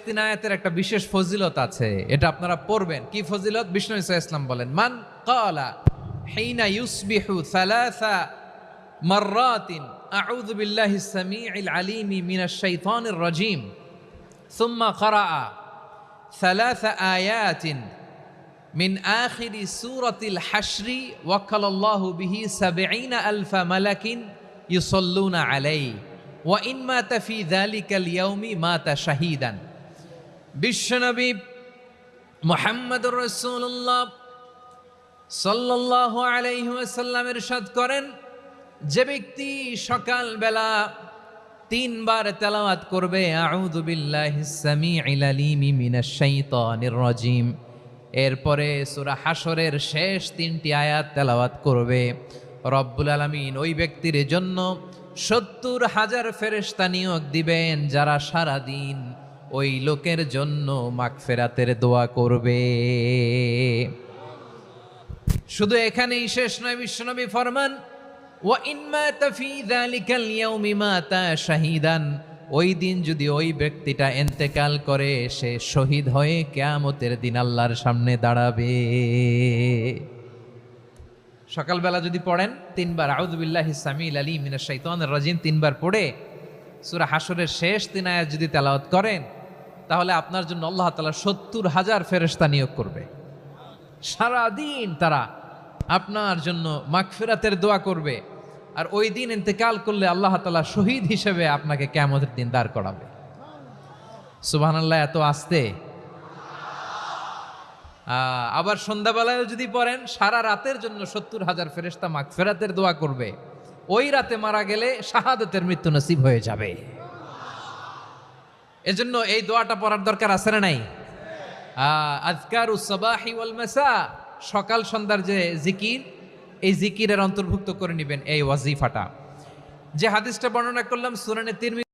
3 আয়াতের একটা বিশেষ ফজিলত আছে, এটা আপনারা পড়বেন। কি ফজিলত? বিষ্ণু ইসা ইসলাম বলেন, মান ক্বালা হিনা ইউসবিহু সালাসা মাররাতিন আউযু বিল্লাহিস সামিউল আলিম মিনাশ শাইতানির রাজীম সুম্মা ক্বারাআ সালাসা আয়াতিন মিন আখিরি সূরাতিল হাশরি ওয়াক্কালাল্লাহু বিহি ৭০,০০০ মালাকিন ইউসাল্লুনা আলাইহি ওয়া ইন মাতা ফি যালিকাল ইয়াউমি মাতা শাহীদান। বিশ্বনবী মুহাম্মদুর রাসূলুল্লাহ সাল্লাল্লাহু আলাইহি ওয়াসাল্লাম ইরশাদ করেন, যে ব্যক্তি সকালবেলা 3 বার তেলাওয়াত করবে আউযু বিল্লাহিস সামিউল আলিম মিনাশ শাইতানির রাজীম, এরপরে সূরা হাশরের শেষ 3টি আয়াত তেলাওয়াত করবে, রব্বুল আলামিন ওই ব্যক্তির জন্য ৭০,০০০ ফেরেশতা নিয়োগ দিবেন যারা সারা দিন ওই লোকের জন্য মাগফিরাতের দোয়া করবে। শুধু এখানেই শেষ নয়, বিশ্বনবী ফরমান ওয়া ইন মাতা ফি যালিকাল ইয়াউমি মাতা শাহীদান, ওই দিন যদি ওই ব্যক্তিটা ইন্তেকাল করে সে শহীদ হয়ে কিয়ামতের দিন আল্লাহর সামনে দাঁড়াবে। সকালবেলা যদি পড়েন 3 বার আউযু বিল্লাহিস সামিউল আলিম মিনাশ শাইতানির রাজীম 3 বার পড়ে সূরা হাশরের শেষ 3 আয়াত যদি তেলাওয়াত করেন, তাহলে আপনার জন্য আল্লাহ তাআলা ৭০,০০০ ফেরেশতা নিয়োগ করবে। সারা দিন তারা আপনার জন্য মাগফিরাতের দোয়া করবে, আর ওই দিন ইন্তেকাল করলে আল্লাহ তাআলা শহীদ হিসেবে আপনাকে কিয়ামতের দিন দাঁড় করাবে। সুবহানাল্লাহ, এত আস্তে। আবার সন্ধ্যাবেলায় যদি পড়েন, সারা রাতের জন্য ৭০,০০০ ফেরেশতা মাগফিরাতের দোয়া করবে। ওই রাতে মারা গেলে শাহাদাতের মৃত্যু নসিব হয়ে যাবে। এজন্য এই দোয়াটা পড়ার দরকার আছে না নাই? আযকারুস সাবাহি ওয়াল মাসা, সকাল সন্ধ্যার যে জিকির, এই জিকিরের অন্তর্ভুক্ত করে নেবেন এই ওয়াজিফাটা। যে হাদিসটা বর্ণনা করলাম সুনানে তিরমিজি